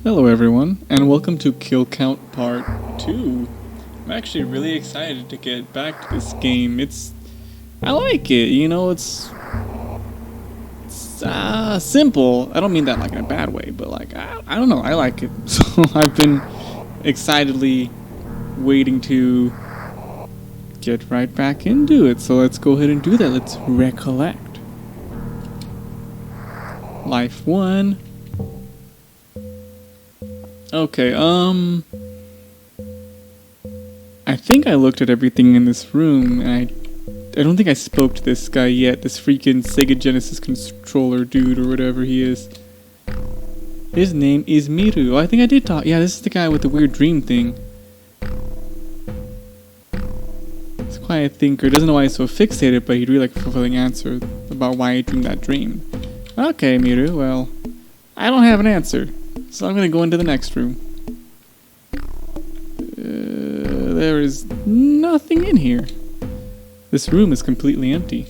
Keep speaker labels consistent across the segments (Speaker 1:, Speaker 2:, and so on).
Speaker 1: Hello everyone, and welcome to Kilcount Part 2. I'm actually really excited to get back to this game. I like it, it's simple. I don't mean that like in a bad way, but like, I don't know, I like it. So I've been excitedly waiting to get right back into it. So let's go ahead and do that. Let's recollect. Life 1. Okay, I think I looked at everything in this room, and I don't think I spoke to this guy yet, this freaking Sega Genesis controller dude, or whatever he is. His name is Miru. I think I did talk. Yeah, this is the guy with the weird dream thing. He's quite a thinker. Doesn't know why he's so fixated, but he'd really like a fulfilling answer about why he dreamed that dream. Okay, Miru, well, I don't have an answer. So I'm going to go into the next room. There is nothing in here. This room is completely empty.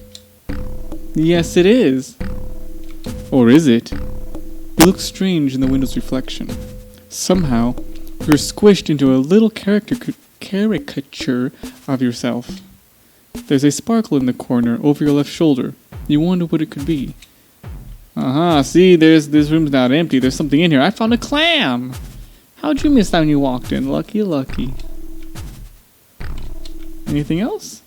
Speaker 1: Yes, it is. Or is it? You look strange in the window's reflection. Somehow, you're squished into a little caricature of yourself. There's a sparkle in the corner over your left shoulder. You wonder what it could be. See, this room's not empty. There's something in here. I found a clam! How'd you miss that when you walked in? Lucky. Anything else?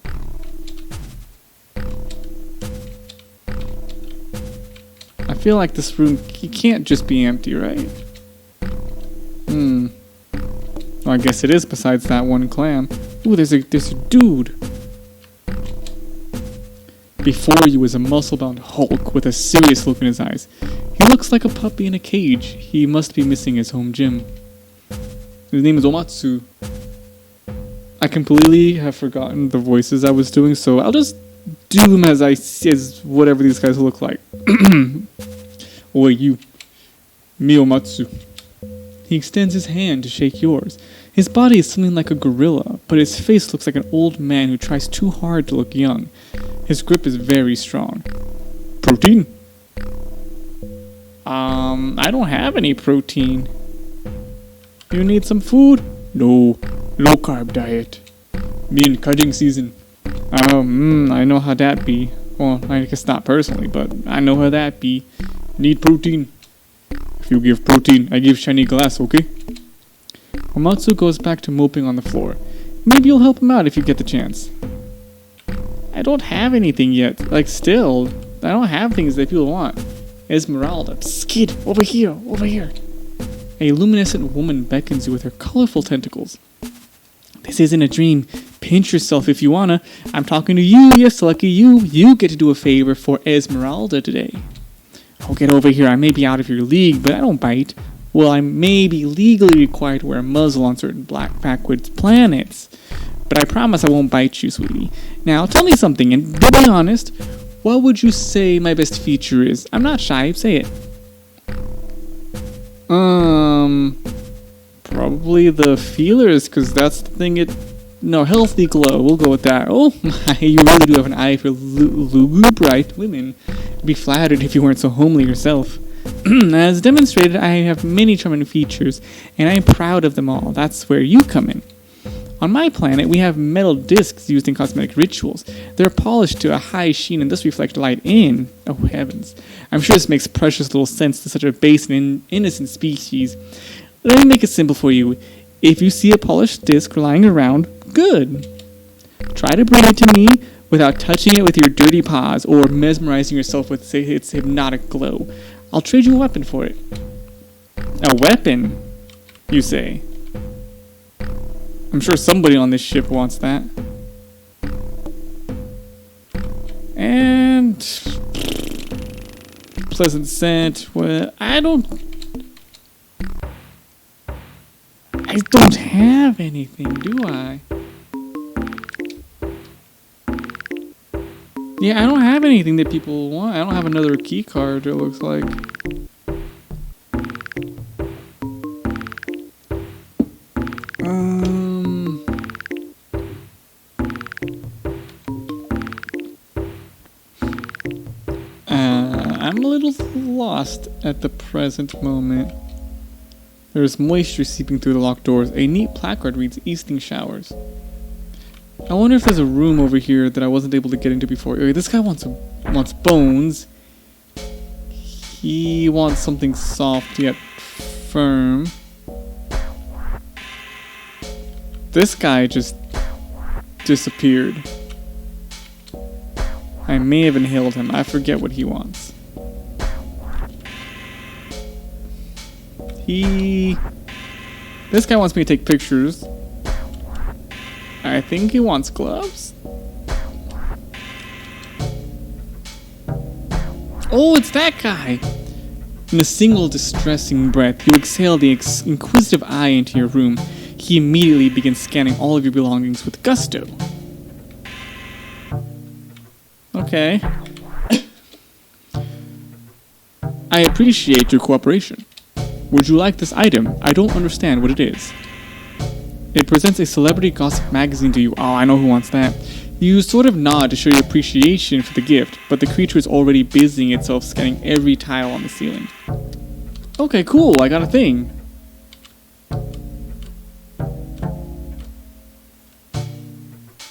Speaker 1: I feel like this room can't just be empty, right? Well, I guess it is besides that one clam. Ooh, there's a dude. Before you is a muscle-bound Hulk with a serious look in his eyes. He looks like a puppy in a cage. He must be missing his home gym. His name is Omatsu. I completely have forgotten the voices I was doing, so I'll just do them as whatever these guys look like. Oi, you. Miyomatsu. He extends his hand to shake yours. His body is something like a gorilla, but his face looks like an old man who tries too hard to look young. His grip is very strong. Protein? I don't have any protein. You need some food? No. Low carb diet. Me in cutting season. I know how that be. Well, I guess not personally, but I know how that be. Need protein. If you give protein, I give shiny glass, okay? Omatsu goes back to moping on the floor. Maybe you'll help him out if you get the chance. I don't have anything yet. Still, I don't have things that people want. Esmeralda, skid, over here. A luminescent woman beckons you with her colorful tentacles. This isn't a dream. Pinch yourself if you wanna. I'm talking to you, yes, lucky you. You get to do a favor for Esmeralda today. Oh, get over here. I may be out of your league, but I don't bite. Well, I may be legally required to wear a muzzle on certain backwoods planets. But I promise I won't bite you, sweetie. Now, tell me something, and to be honest, what would you say my best feature is? I'm not shy, say it. Probably the feelers, because that's the thing No, healthy glow, we'll go with that. Oh my, you really do have an eye for lubright women. I'd be flattered if you weren't so homely yourself. As demonstrated, I have many charming features, and I am proud of them all. That's where you come in. On my planet, we have metal discs used in cosmetic rituals. They're polished to a high sheen and thus reflect light in. Oh heavens. I'm sure this makes precious little sense to such a base and innocent species. Let me make it simple for you. If you see a polished disc lying around, good. Try to bring it to me without touching it with your dirty paws or mesmerizing yourself with its hypnotic glow. I'll trade you a weapon for it. A weapon, you say? I'm sure somebody on this ship wants that. And pleasant scent. Well, I don't have anything, do I? Yeah, I don't have anything that people want. I don't have another key card, it looks like. I'm a little lost at the present moment. There's moisture seeping through the locked doors. A neat placard reads Easting Showers. I wonder if there's a room over here that I wasn't able to get into before. Okay, this guy wants bones. He wants something soft yet firm. This guy just disappeared. I may have inhaled him. I forget what he wants. This guy wants me to take pictures. I think he wants gloves. Oh, it's that guy! In a single distressing breath, you exhale the inquisitive eye into your room. He immediately begins scanning all of your belongings with gusto. Okay. I appreciate your cooperation. Would you like this item? I don't understand what it is. It presents a celebrity gossip magazine to you. Oh, I know who wants that. You sort of nod to show your appreciation for the gift, but the creature is already busying itself scanning every tile on the ceiling. Okay, cool, I got a thing.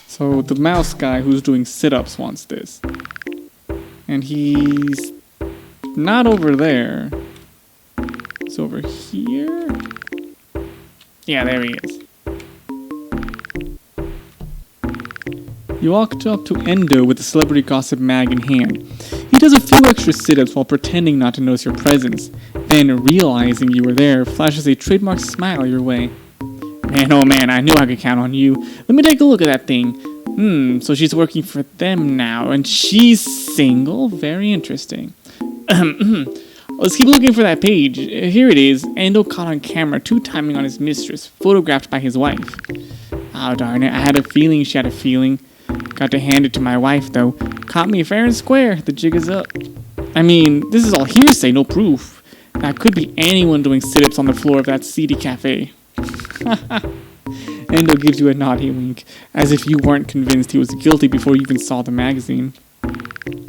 Speaker 1: So the mouse guy who's doing sit-ups wants this. And he's not over there. He's over here? Yeah, there he is. You walked up to Endo with the celebrity gossip mag in hand. He does a few extra sit-ups while pretending not to notice your presence. Then, realizing you were there, flashes a trademark smile your way. Man, oh man, I knew I could count on you. Let me take a look at that thing. So she's working for them now, and she's single? Very interesting. Let's keep looking for that page. Here it is. Endo caught on camera, two-timing on his mistress, photographed by his wife. Oh, darn it, I had a feeling she had a feeling. Got to hand it to my wife, though. Caught me fair and square. The jig is up. I mean, this is all hearsay, no proof. That could be anyone doing sit-ups on the floor of that seedy cafe. Endo gives you a naughty wink, as if you weren't convinced he was guilty before you even saw the magazine.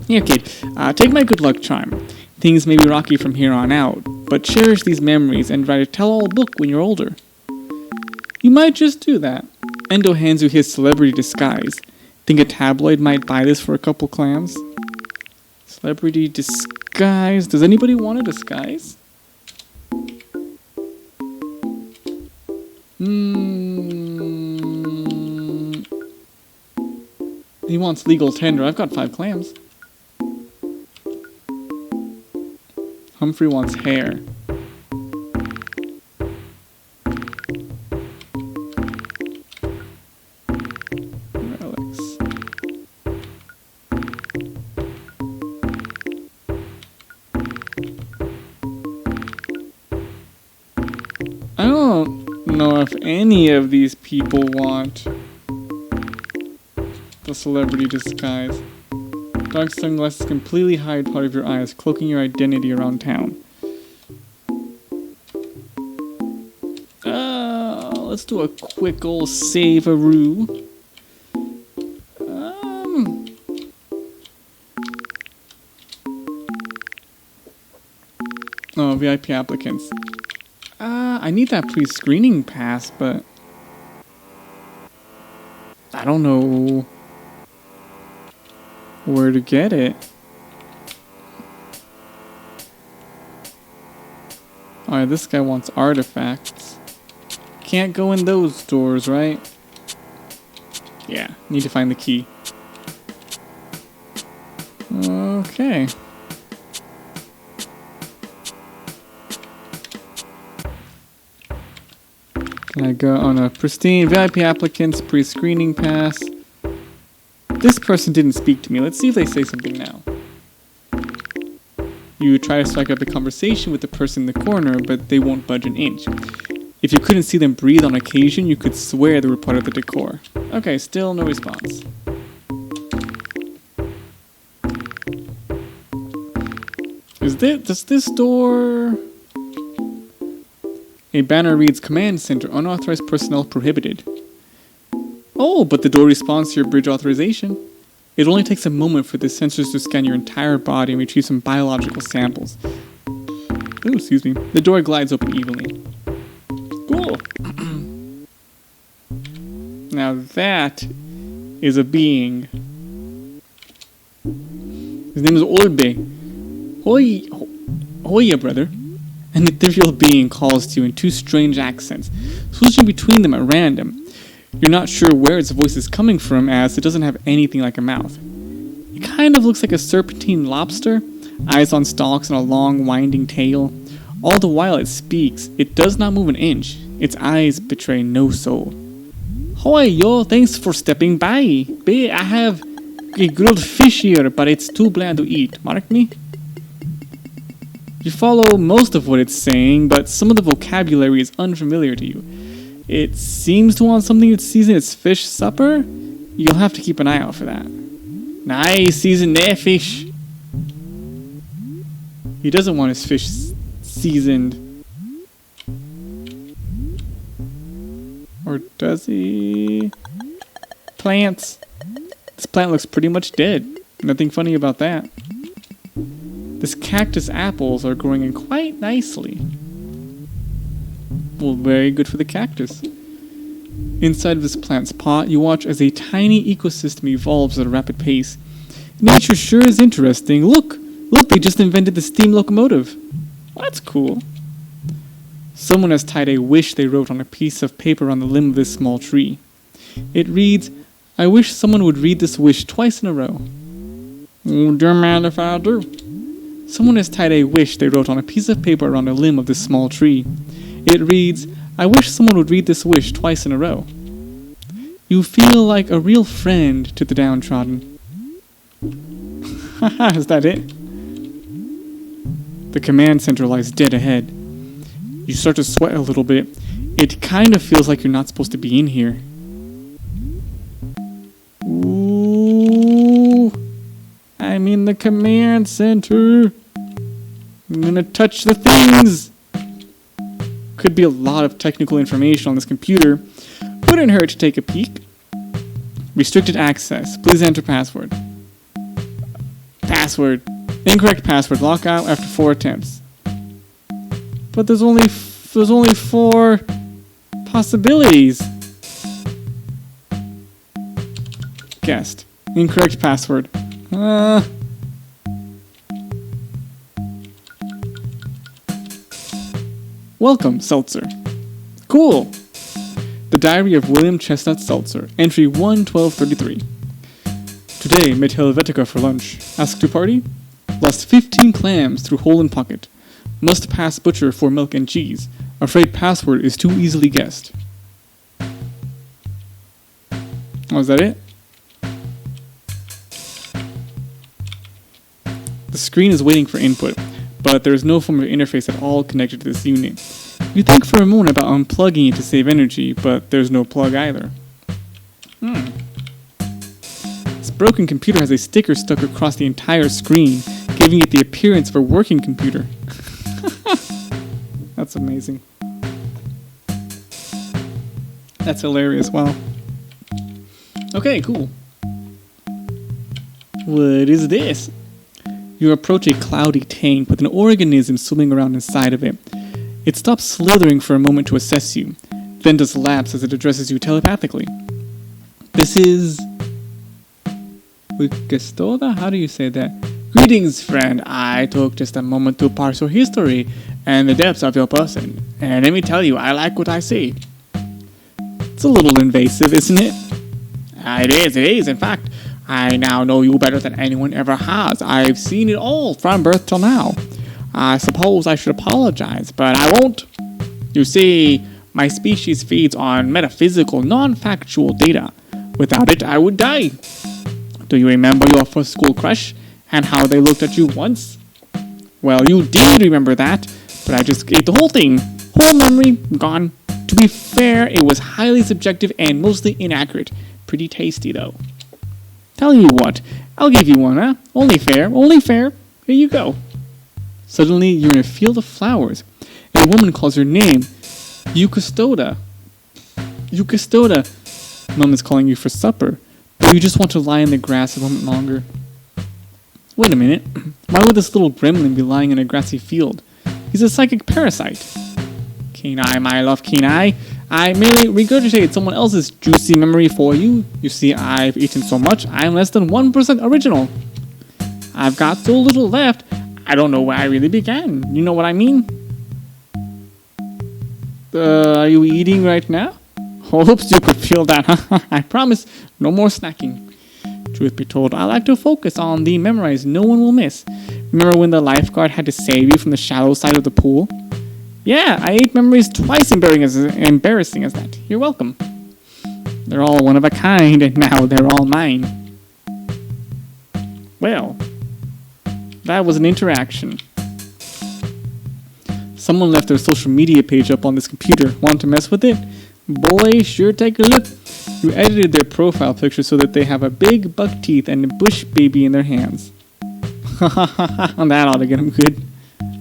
Speaker 1: Here, kid, take my good luck charm. Things may be rocky from here on out, but cherish these memories and write a tell-all book when you're older. You might just do that. Endo hands you his celebrity disguise. Think a tabloid might buy this for a couple clams? Celebrity disguise. Does anybody want a disguise? He wants legal tender. I've got 5 clams. Humphrey wants hair. Relics. I don't know if any of these people want the celebrity disguise. Dark sunglasses completely hide part of your eyes, cloaking your identity around town. Let's do a quick ol' save-a-roo. Oh, VIP applicants. I need that pre-screening pass, but I don't know where to get it. Alright, this guy wants artifacts. Can't go in those doors, right? Yeah, need to find the key. Okay. Can I go on a pristine VIP applicants pre-screening pass? This person didn't speak to me. Let's see if they say something now. You try to strike up a conversation with the person in the corner, but they won't budge an inch. If you couldn't see them breathe on occasion, you could swear they were part of the decor. Okay, still no response. Does this door... A banner reads, Command Center, unauthorized personnel prohibited. Oh, but the door responds to your bridge authorization. It only takes a moment for the sensors to scan your entire body and retrieve some biological samples. Ooh, excuse me. The door glides open evenly. Now that is a being. His name is Orbe. Hoya, brother. An ethereal being calls to you in two strange accents, switching between them at random. You're not sure where its voice is coming from, as it doesn't have anything like a mouth. It kind of looks like a serpentine lobster, eyes on stalks and a long, winding tail. All the while it speaks, it does not move an inch. Its eyes betray no soul. Hoy, yo, thanks for stepping by. I have a grilled fish here, but it's too bland to eat. Mark me? You follow most of what it's saying, but some of the vocabulary is unfamiliar to you. It seems to want something to season its fish supper. You'll have to keep an eye out for that. Nice, season their fish. He doesn't want his fish seasoned. Or does he? Plants. This plant looks pretty much dead. Nothing funny about that. This cactus apples are growing in quite nicely. Well, very good for the cactus. Inside of this plant's pot, you watch as a tiny ecosystem evolves at a rapid pace. Nature sure is interesting. Look, they just invented the steam locomotive. Well, that's cool. Someone has tied a wish they wrote on a piece of paper on the limb of this small tree. It reads, I wish someone would read this wish twice in a row. Don't mind if I do. Someone has tied a wish they wrote on a piece of paper around a limb of this small tree. It reads, I wish someone would read this wish twice in a row. You feel like a real friend to the downtrodden. Haha, is that it? The command center lies dead ahead. You start to sweat a little bit. It kind of feels like you're not supposed to be in here. Ooh, I'm in the command center. I'm gonna touch the things. Could be a lot of technical information on this computer. Wouldn't hurt to take a peek. Restricted access. Please enter password. Password. Incorrect password. Lockout after 4 attempts. But there's only 4 possibilities. Guessed. Incorrect password. Welcome, Seltzer. Cool. The Diary of William Chestnut Seltzer, entry 1-1233. Today, met Helvetica for lunch. Asked to party? Lost 15 clams through hole in pocket. Must pass butcher for milk and cheese. Afraid password is too easily guessed. Oh, is that it? The screen is waiting for input, but there is no form of interface at all connected to this unit. You think for a moment about unplugging it to save energy, but there's no plug either. This broken computer has a sticker stuck across the entire screen, giving it the appearance of a working computer. That's amazing. That's hilarious, wow. Okay, cool. What is this? You approach a cloudy tank with an organism swimming around inside of it. It stops slithering for a moment to assess you, then does laps as it addresses you telepathically. This is... Wikistoda? How do you say that? Greetings, friend. I took just a moment to parse your history and the depths of your person. And let me tell you, I like what I see. It's a little invasive, isn't it? It is. In fact, I now know you better than anyone ever has. I've seen it all from birth till now. I suppose I should apologize, but I won't. You see, my species feeds on metaphysical, non-factual data. Without it, I would die. Do you remember your first school crush and how they looked at you once? Well, you did remember that, but I just ate the whole thing. Whole memory gone. To be fair, it was highly subjective and mostly inaccurate. Pretty tasty, though. Tell you what, I'll give you one, huh? Only fair. Here you go. Suddenly, you're in a field of flowers, and a woman calls your name, Eucastoda. Mom is calling you for supper, but you just want to lie in the grass a moment longer. Wait a minute. Why would this little gremlin be lying in a grassy field? He's a psychic parasite. Keen eye, my love, keen eye. I merely regurgitated someone else's juicy memory for you. You see, I've eaten so much, I'm less than 1% original. I've got so little left, I don't know where I really began. You know what I mean? Are you eating right now? Hopes you could feel that, huh? I promise, no more snacking. Truth be told, I like to focus on the memories no one will miss. Remember when the lifeguard had to save you from the shallow side of the pool? Yeah, I ate memories twice embarrassing as that. You're welcome. They're all one of a kind, and now they're all mine. Well, that was an interaction. Someone left their social media page up on this computer. Want to mess with it? Boy, sure take a look. You edited their profile picture so that they have a big buck teeth and a bush baby in their hands. That ought to get them good.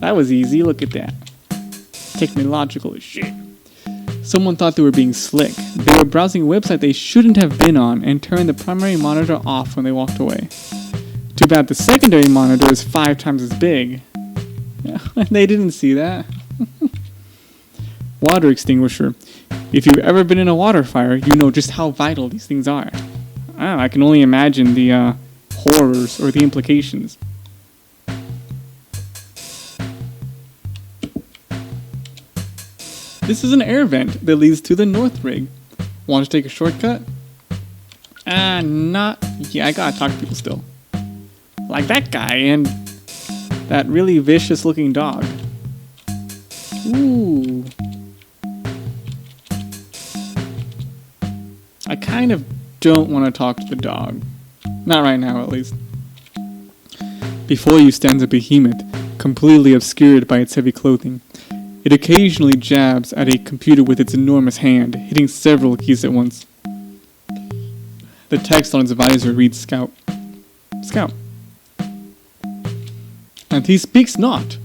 Speaker 1: That was easy, look at that. Technological as shit. Someone thought they were being slick. They were browsing a website they shouldn't have been on and turned the primary monitor off when they walked away. Too bad the secondary monitor is 5 times as big. Yeah, they didn't see that. Water extinguisher. If you've ever been in a water fire, you know just how vital these things are. I can only imagine the horrors or the implications. This is an air vent that leads to the north rig. Want to take a shortcut? Not... Yeah, I gotta talk to people still. Like that guy and that really vicious looking dog. Ooh. I kind of don't want to talk to the dog. Not right now, at least. Before you stands a behemoth, completely obscured by its heavy clothing. It occasionally jabs at a computer with its enormous hand, hitting several keys at once. The text on its visor reads Scout. Scout. And he speaks not.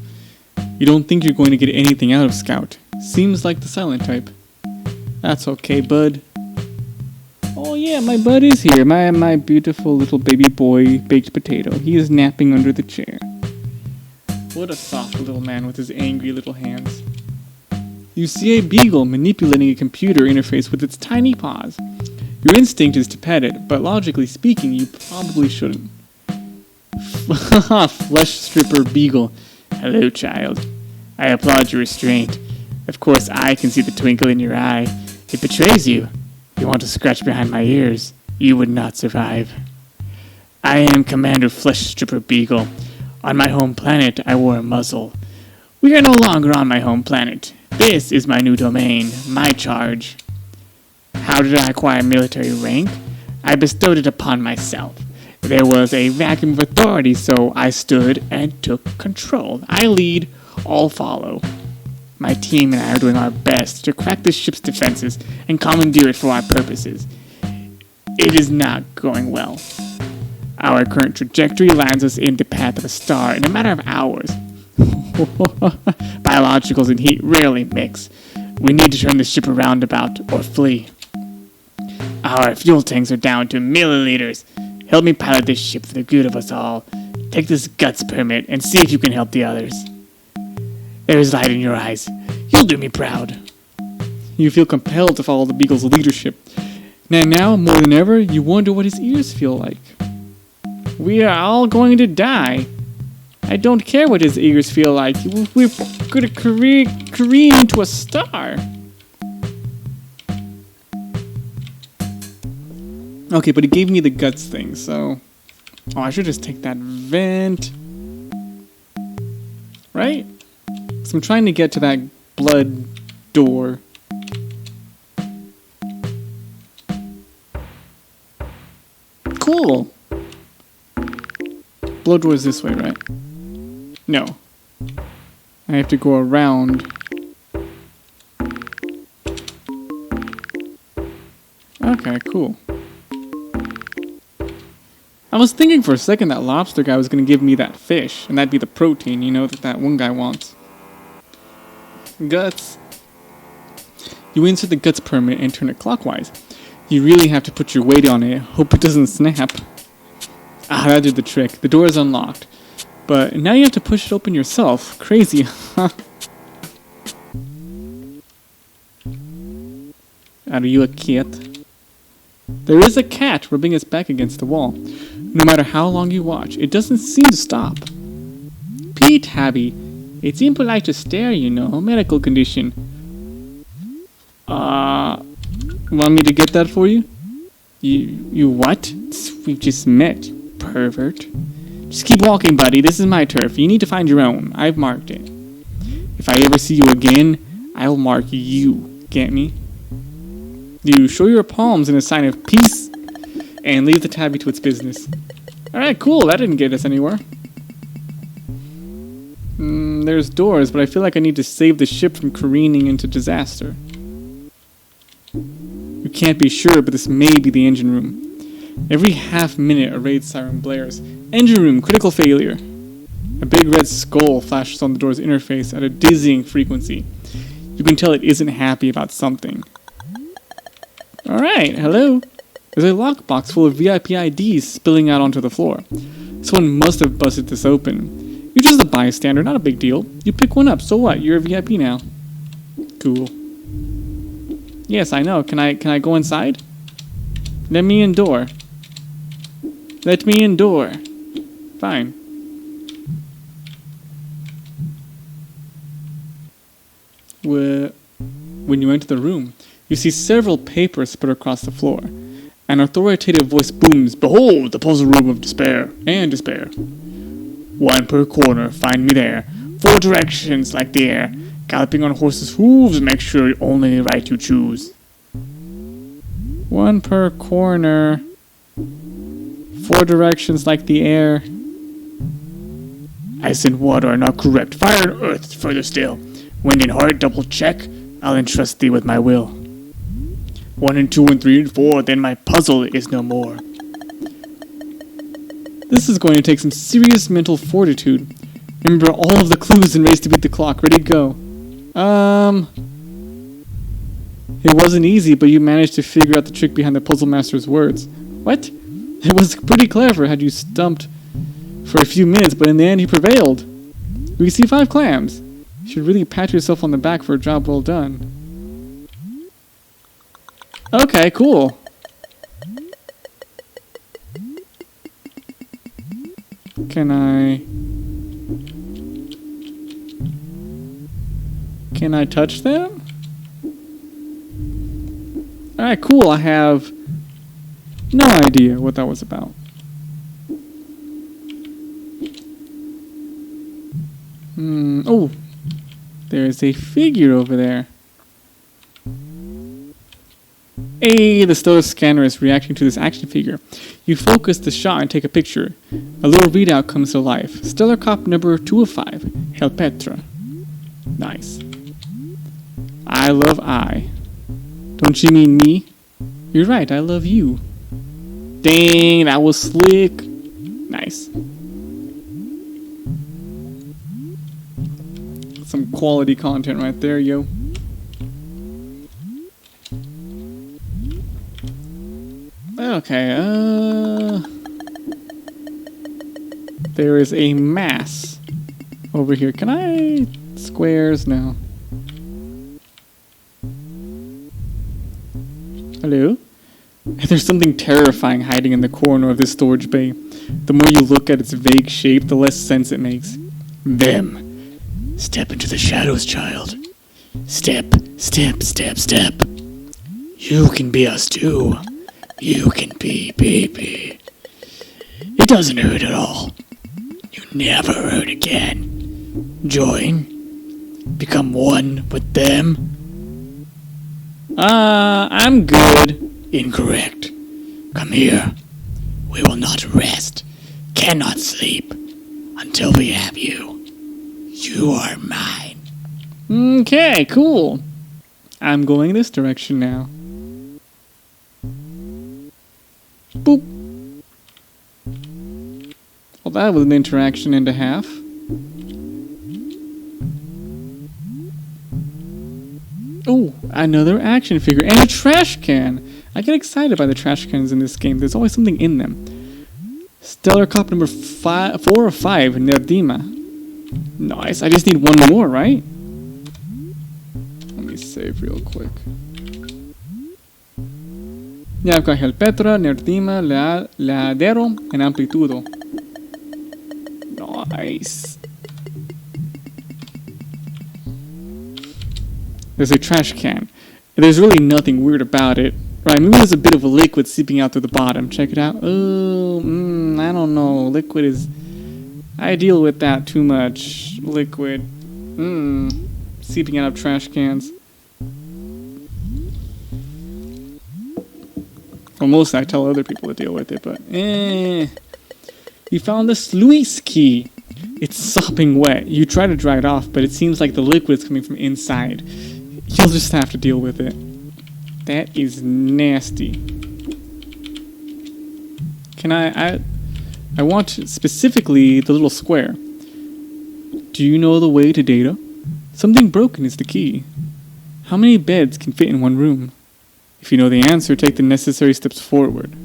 Speaker 1: You don't think you're going to get anything out of Scout. Seems like the silent type. That's okay, bud. Oh yeah, my bud is here. My beautiful little baby boy, baked potato. He is napping under the chair. What a soft little man with his angry little hands. You see a beagle manipulating a computer interface with its tiny paws. Your instinct is to pet it, but logically speaking, you probably shouldn't. Flesh stripper beagle. Hello, child. I applaud your restraint. Of course, I can see the twinkle in your eye. It betrays you. You want to scratch behind my ears. You would not survive. I am Commander Flesh Stripper Beagle. On my home planet, I wore a muzzle. We are no longer on my home planet. This is my new domain, my charge. How did I acquire military rank? I bestowed it upon myself. There was a vacuum of authority, so I stood and took control. I lead, all follow. My team and I are doing our best to crack the ship's defenses and commandeer it for our purposes. It is not going well. Our current trajectory lands us in the path of a star in a matter of hours. Biologicals and heat rarely mix. We need to turn the ship around about or flee. Our fuel tanks are down to milliliters. Help me pilot this ship for the good of us all. Take this guts permit and see if you can help the others. There is light in your eyes. You'll do me proud. You feel compelled to follow the Beagle's leadership. Now, more than ever, you wonder what his ears feel like. We are all going to die. I don't care what his ears feel like. We're going to careen into a star. Okay, but it gave me the guts thing, so... Oh, I should just take that vent. Right? So I'm trying to get to that blood door. Cool! Blood door is this way, right? No. I have to go around. Okay, cool. I was thinking for a second that lobster guy was going to give me that fish, and that'd be the protein, you know, that one guy wants. Guts. You insert the guts permit and turn it clockwise. You really have to put your weight on it. Hope it doesn't snap. Ah, that did the trick. The door is unlocked. But now you have to push it open yourself. Crazy, huh? Are you a cat? There is a cat rubbing its back against the wall. No matter how long you watch, it doesn't seem to stop. Pete, Tabby. It's impolite to stare, you know. Medical condition. Want me to get that for you? You what? We've just met, pervert. Just keep walking, buddy. This is my turf. You need to find your own. I've marked it. If I ever see you again, I'll mark you. Get me? You show your palms in a sign of peace and leave the tabby to its business. Alright, cool. That didn't get us anywhere. There's doors, but I feel like I need to save the ship from careening into disaster. You can't be sure, but this may be the engine room. Every half minute, a raid siren blares. Engine room, critical failure. A big red skull flashes on the door's interface at a dizzying frequency. You can tell it isn't happy about something. Alright, hello. There's a lockbox full of VIP IDs spilling out onto the floor. Someone must have busted this open. You're just a bystander, not a big deal. You pick one up, so what? You're a VIP now. Cool. Yes, I know. Can I go inside? Let me in door. Let me in door. Fine. When you enter the room, you see several papers spread across the floor. An authoritative voice booms, "Behold, the puzzle room of despair and despair. One per corner, find me there. 4 directions like the air. Galloping on horses' hooves, make sure only the right you choose." 1 per corner. 4 directions like the air. Ice and water are not correct. Fire and earth is further still. Wind and heart, double check. I'll entrust thee with my will. 1 and 2 and 3 and 4, then my puzzle is no more. This is going to take some serious mental fortitude. Remember all of the clues and race to beat the clock. Ready to go. It wasn't easy, but you managed to figure out the trick behind the puzzle master's words. What? It was pretty clever had you stumped for a few minutes, but in the end he prevailed. We see 5 clams. You should really pat yourself on the back for a job well done. Okay, cool. Can I touch them? Alright, cool. I have no idea what that was about. Oh, there's a figure over there. Hey, the stellar scanner is reacting to this action figure. You focus the shot and take a picture. A little readout comes to life. Stellar cop number 2 of 5, Hel Petra. Nice. I love I. Don't you mean me? You're right, I love you. Dang, that was slick. Nice. Some quality content right there, yo. Okay, there is a mass over here. Can I... squares? No. Hello? There's something terrifying hiding in the corner of this storage bay. The more you look at its vague shape, the less sense it makes. Them. Step into the shadows, child. Step, step, step, step. You can be us too. You can be baby. It doesn't hurt at all. You never hurt again. Join. Become one with them. I'm good. Incorrect. Come here. We will not rest, cannot sleep, until we have you. You are mine. Okay, cool. I'm going this direction now. Boop. Well, that was an interaction and a half. Oh, another action figure and a trash can. I get excited by the trash cans in this game. There's always something in them. Stellar cop number 4 or 5, Nerdima. Nice. I just need one more, right? Let me save real quick. Yeah, I've got Helpetra, Neotima, Leadero, and Amplitudo. Nice. There's a trash can. There's really nothing weird about it. Right, maybe there's a bit of a liquid seeping out through the bottom. Check it out. Oh, I don't know. Liquid is... I deal with that too much. Liquid. Seeping out of trash cans. Well, mostly I tell other people to deal with it, but You found the sluice key. It's sopping wet. You try to dry it off, but it seems like the liquid is coming from inside. You'll just have to deal with it. That is nasty. Can I want specifically the little square. Do you know the way to data? Something broken is the key. How many beds can fit in one room? If you know the answer, take the necessary steps forward.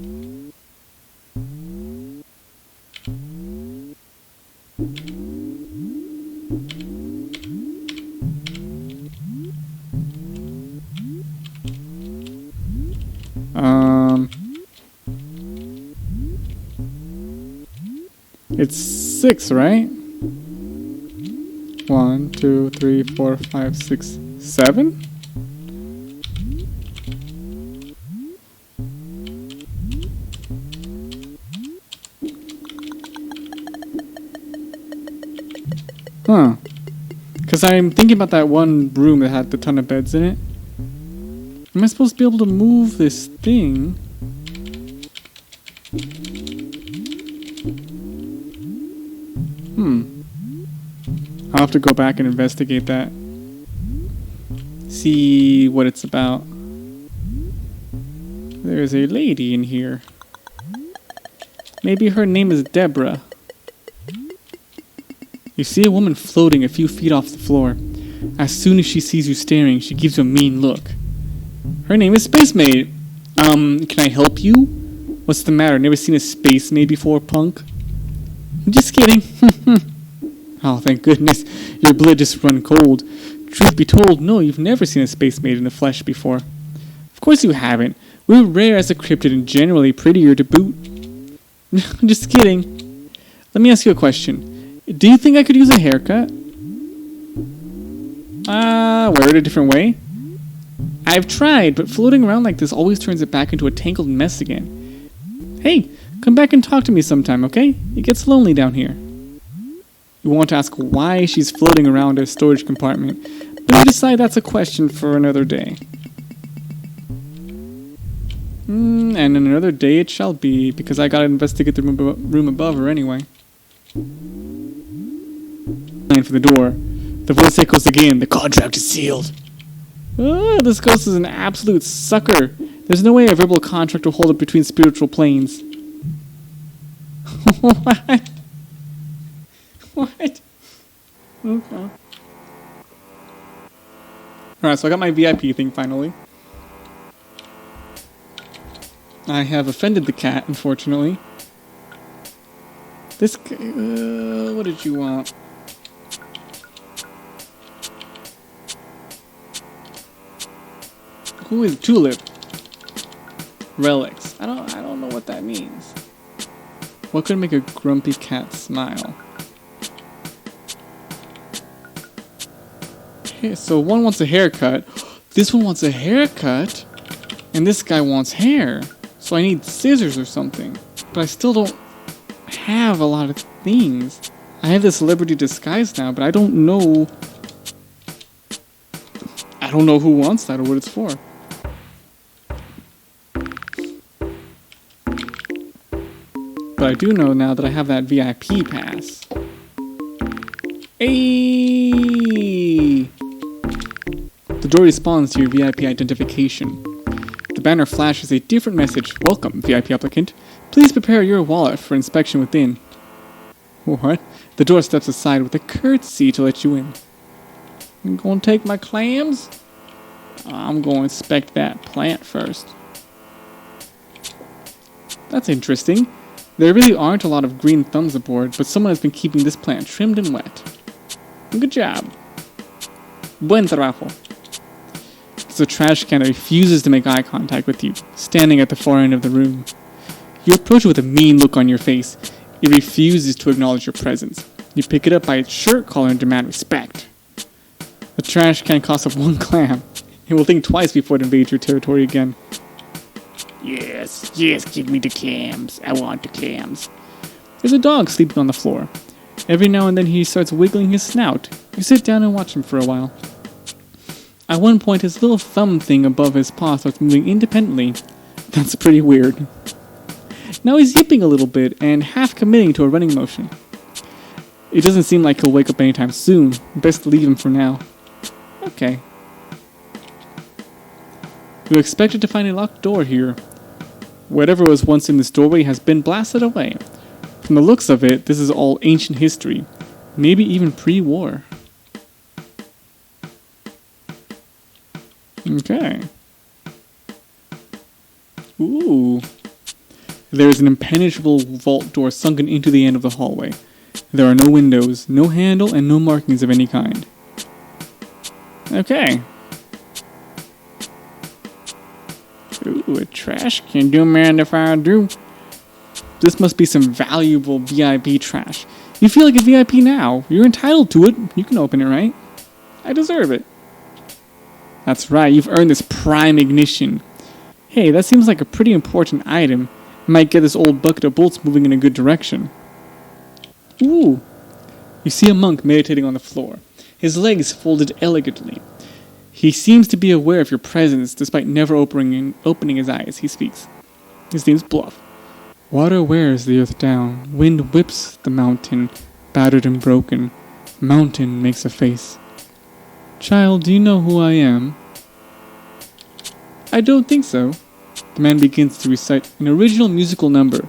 Speaker 1: It's 6, right? 1, 2, 3, 4, 5, 6, 7? Huh. Because I'm thinking about that one room that had a ton of beds in it. Am I supposed to be able to move this thing? I'll have to go back and investigate that. See what it's about. There's a lady in here. Maybe her name is Deborah. You see a woman floating a few feet off the floor. As soon as she sees you staring, she gives you a mean look. Her name is Space Maid. Can I help you? What's the matter? Never seen a Space Maid before, punk? I'm just kidding. Oh, thank goodness. Your blood just run cold. Truth be told, no, you've never seen a Space Maid in the flesh before. Of course you haven't. We're rare as a cryptid and generally prettier to boot. I'm just kidding. Let me ask you a question. Do you think I could use a haircut? Wear it a different way? I've tried, but floating around like this always turns it back into a tangled mess again. Hey, come back and talk to me sometime, okay? It gets lonely down here. You want to ask why she's floating around a storage compartment, but you decide that's a question for another day. And another day it shall be, because I gotta investigate the room above her anyway. For the door. The voice echoes again. The contract is sealed. This ghost is an absolute sucker. There's no way a verbal contract will hold up between spiritual planes. What? What? Okay. Alright, so I got my VIP thing finally. I have offended the cat, unfortunately. This... what did you want? Who is Tulip? Relics. I don't know what that means. What could make a grumpy cat smile? Okay, so one wants a haircut. This one wants a haircut. And this guy wants hair. So I need scissors or something. But I still don't have a lot of things. I have the celebrity disguise now, but I don't know who wants that or what it's for. But I do know now that I have that VIP pass. Hey! The door responds to your VIP identification. The banner flashes a different message. Welcome, VIP applicant. Please prepare your wallet for inspection within. What? The door steps aside with a curtsy to let you in. I'm going to take my clams? I'm going to inspect that plant first. That's interesting. There really aren't a lot of green thumbs aboard, but someone has been keeping this plant trimmed and wet. Good job. Buen trabajo. There's a trash can that refuses to make eye contact with you, standing at the far end of the room. You approach it with a mean look on your face. It refuses to acknowledge your presence. You pick it up by its shirt collar and demand respect. The trash can costs up 1 clam. It will think twice before it invades your territory again. Yes, give me the clams. I want the clams. There's a dog sleeping on the floor. Every now and then he starts wiggling his snout. You sit down and watch him for a while. At one point, his little thumb thing above his paw starts moving independently. That's pretty weird. Now he's yipping a little bit and half committing to a running motion. It doesn't seem like he'll wake up anytime soon. Best leave him for now. Okay. You expected to find a locked door here. Whatever was once in this doorway has been blasted away. From the looks of it, this is all ancient history. Maybe even pre-war. Okay. Ooh. There is an impenetrable vault door sunken into the end of the hallway. There are no windows, no handle, and no markings of any kind. Okay. Ooh, a trash can. Do man if I do. This must be some valuable VIP trash. You feel like a VIP now. You're entitled to it. You can open it, right? I deserve it. That's right, you've earned this prime ignition. Hey, that seems like a pretty important item. Might get this old bucket of bolts moving in a good direction. Ooh. You see a monk meditating on the floor, his legs folded elegantly. He seems to be aware of your presence despite never opening his eyes. He speaks. His name's Bluff. Water wears the earth down. Wind whips the mountain, battered and broken. Mountain makes a face. Child, do you know who I am? I don't think so. The man begins to recite an original musical number.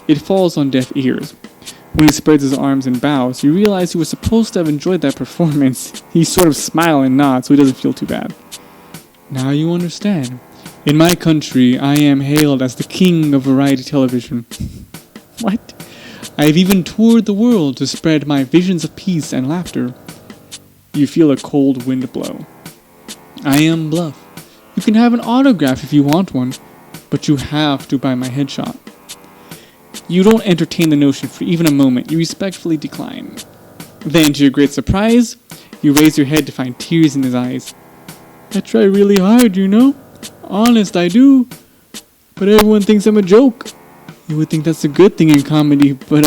Speaker 1: It falls on deaf ears. When he spreads his arms and bows, you realize he was supposed to have enjoyed that performance. He sort of smiles and nods so he doesn't feel too bad. Now you understand. In my country, I am hailed as the king of variety television. What? I've even toured the world to spread my visions of peace and laughter. You feel a cold wind blow. I am Bluff. You can have an autograph if you want one, but you have to buy my headshot. You don't entertain the notion for even a moment. You respectfully decline. Then, to your great surprise, you raise your head to find tears in his eyes. I try really hard, you know. Honest, I do. But everyone thinks I'm a joke. You would think that's a good thing in comedy, but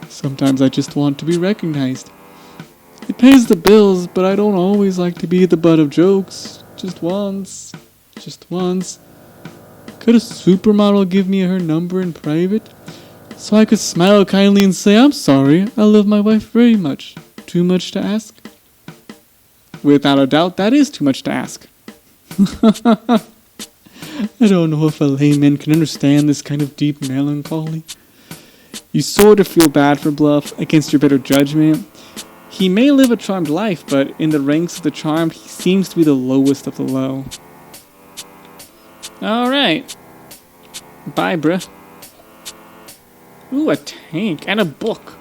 Speaker 1: sometimes I just want to be recognized. It pays the bills, but I don't always like to be the butt of jokes. Just once. Could a supermodel give me her number in private? So I could smile kindly and say, I'm sorry, I love my wife very much. Too much to ask? Without a doubt, that is too much to ask. I don't know if a layman can understand this kind of deep melancholy. You sort of feel bad for Bluff against your better judgment. He may live a charmed life, but in the ranks of the charmed, he seems to be the lowest of the low. Alright. Bye, bruh. Ooh, a tank and a book.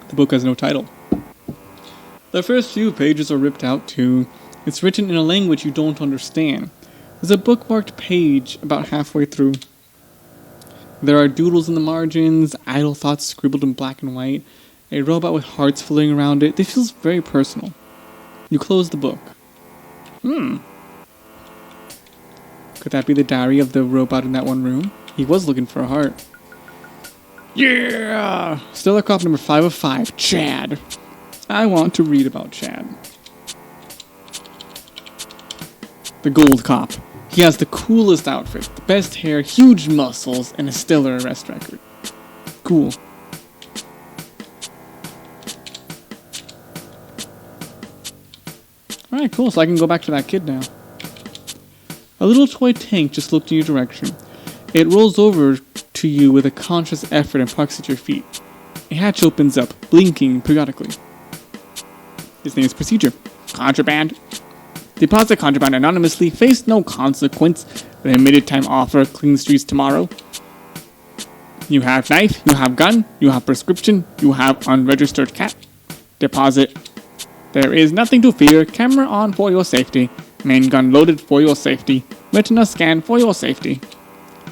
Speaker 1: The book has no title. The first few pages are ripped out too. It's written in a language you don't understand. There's a bookmarked page about halfway through. There are doodles in the margins, idle thoughts scribbled in black and white, a robot with hearts floating around it. This feels very personal. You close the book. Could that be the diary of the robot in that one room? He was looking for a heart. Yeah! Stellar Cop number 5 of 5, Chad. I want to read about Chad. The Gold Cop. He has the coolest outfit, the best hair, huge muscles, and a stellar arrest record. Cool. Alright, cool, so I can go back to that kid now. A little toy tank just looked in your direction. It rolls over to you with a conscious effort and parks at your feet. A hatch opens up, blinking periodically. His name is Procedure. Contraband. Deposit contraband anonymously, face no consequence. Limited time offer, clean streets tomorrow. You have knife, you have gun, you have prescription, you have unregistered cat. Deposit. There is nothing to fear. Camera on for your safety. Main gun loaded for your safety. Retina scan for your safety.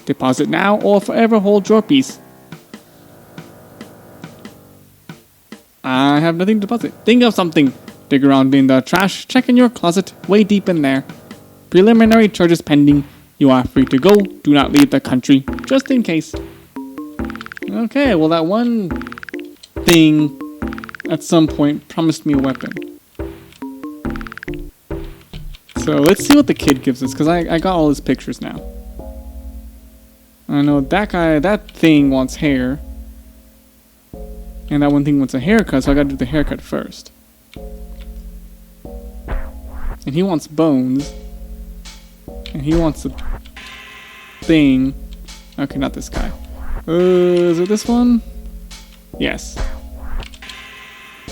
Speaker 1: Deposit now or forever hold your peace. I have nothing to deposit. Think of something. Dig around in the trash. Check in your closet. Way deep in there. Preliminary charges pending. You are free to go. Do not leave the country. Just in case. Okay, well that one thing at some point promised me a weapon. So let's see what the kid gives us, because I got all his pictures now. I know that thing wants hair. And that one thing wants a haircut, so I gotta do the haircut first. And he wants bones. And he wants a thing. Okay, not this guy. Is it this one? Yes.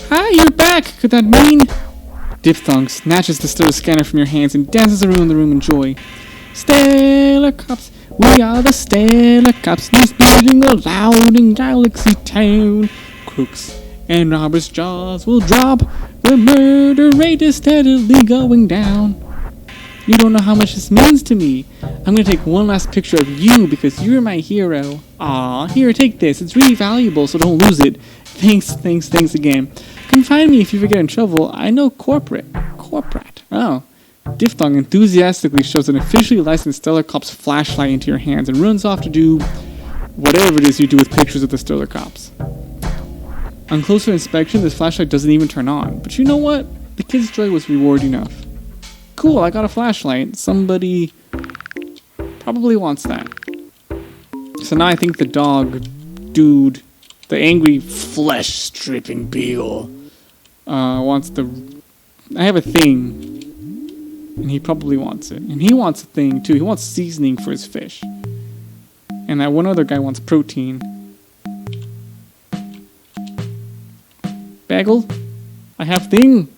Speaker 1: Hi, you're back! Could that mean? Diphthong snatches the stellar scanner from your hands and dances around the room in joy. Stellar cops, we are the stellar cops, news beating aloud in Galaxy Town. Crooks and robbers' jaws will drop. The murder rate is steadily going down. You don't know how much this means to me. I'm gonna take one last picture of you because you're my hero. Aw, here, take this. It's really valuable, so don't lose it. Thanks again. Come find me if you ever get in trouble. I know corporate. Oh. Diphthong enthusiastically shoves an officially licensed Stellar Cops flashlight into your hands and runs off to do whatever it is you do with pictures of the Stellar Cops. On closer inspection, this flashlight doesn't even turn on. But you know what? The kid's joy was reward enough. Cool, I got a flashlight. Somebody probably wants that. So now I think the dog dude, the angry flesh-stripping beagle, wants the... I have a thing. And he probably wants it. And he wants a thing, too. He wants seasoning for his fish. And that one other guy wants protein. Bagel, I have thing.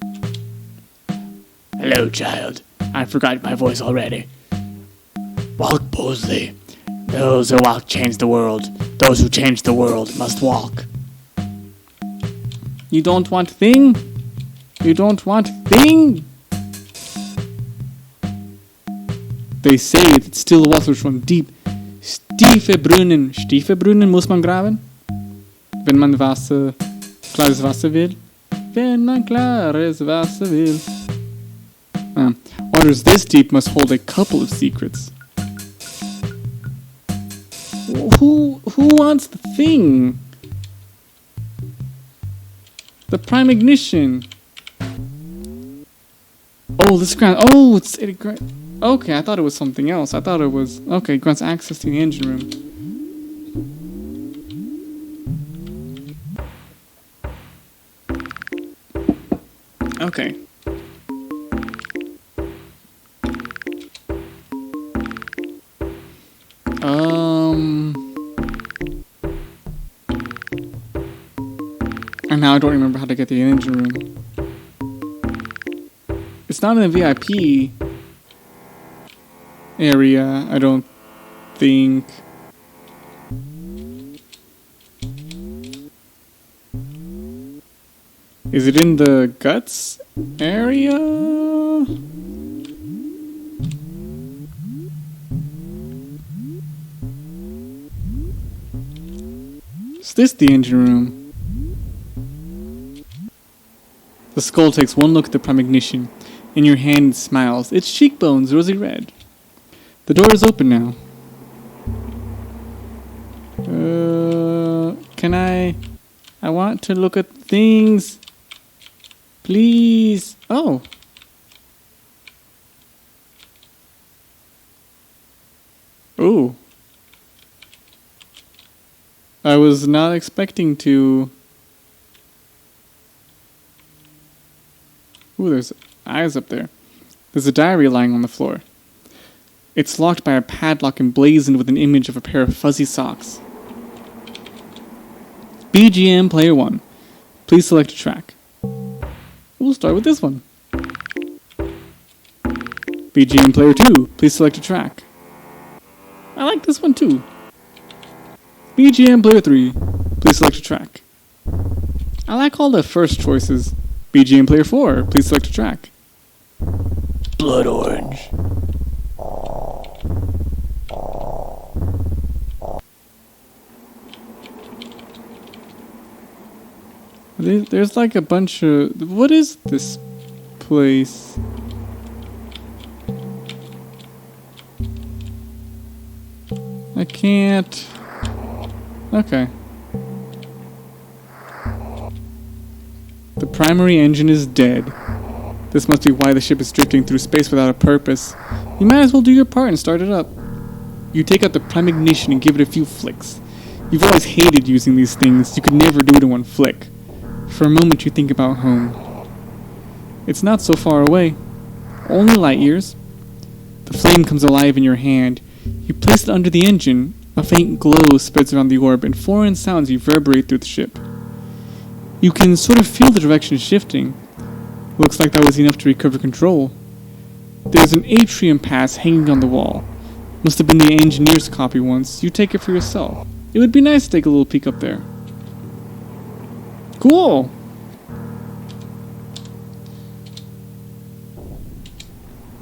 Speaker 2: Hello, child. I forgot my voice already. Walk boldly. Those who walk change the world. Those who change the world must walk.
Speaker 1: You don't want thing? You don't want thing? They say that still waters run deep. Stiefebrunnen muss man graben? Wenn man Wasser, klares Wasser will? Wenn man klares Wasser will. Waters this deep must hold a couple of secrets. Who wants the thing? The prime ignition. Oh, this grant. Oh, it grant. Okay, I thought it was something else. I thought it was okay. It grants access to the engine room. Okay. And now I don't remember how to get the engine room. It's not in the VIP area, I don't think. Is it in the guts area? Is this the engine room? The skull takes one look at the prime ignition. In your hand, it smiles. Its cheekbones rosy red. The door is open now. Can I want to look at things. Please. Oh. Oh. I was not expecting to. Ooh, there's eyes up there. There's a diary lying on the floor. It's locked by a padlock emblazoned with an image of a pair of fuzzy socks. BGM Player 1. Please select a track. We'll start with this one. BGM Player 2. Please select a track. I like this one too. BGM Player 3. Please select a track. I like all the first choices. BGM Player 4, please select a track.
Speaker 2: Blood orange.
Speaker 1: There's like a bunch of... What is this place? I can't... Okay. The primary engine is dead. This must be why the ship is drifting through space without a purpose. You might as well do your part and start it up. You take out the prime ignition and give it a few flicks. You've always hated using these things. You could never do it in one flick. For a moment you think about home. It's not so far away. Only light years. The flame comes alive in your hand. You place it under the engine. A faint glow spreads around the orb and foreign sounds reverberate through the ship. You can sort of feel the direction shifting. Looks like that was enough to recover control. There's an atrium pass hanging on the wall. Must have been the engineer's copy once. You take it for yourself. It would be nice to take a little peek up there. Cool!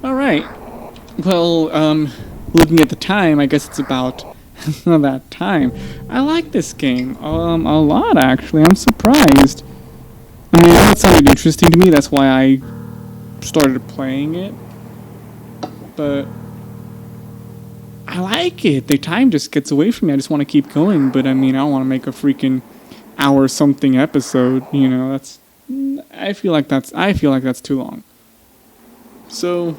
Speaker 1: Alright. Well, looking at the time, I guess it's about that time. I like this game. A lot, actually. I'm surprised. I mean, it sounded interesting to me. That's why I started playing it. But I like it. The time just gets away from me. I just want to keep going. But I mean, I don't want to make a freaking hour something episode. You know, that's. I feel like that's too long. So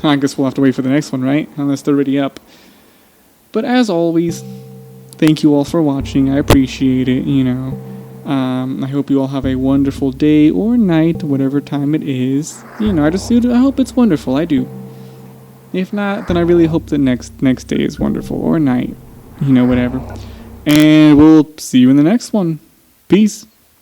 Speaker 1: I guess we'll have to wait for the next one, right? Unless they're already up. But as always, thank you all for watching. I appreciate it, you know. I hope you all have a wonderful day or night, whatever time it is. You know, I hope it's wonderful. I do. If not, then I really hope the next day is wonderful or night. You know, whatever. And we'll see you in the next one. Peace.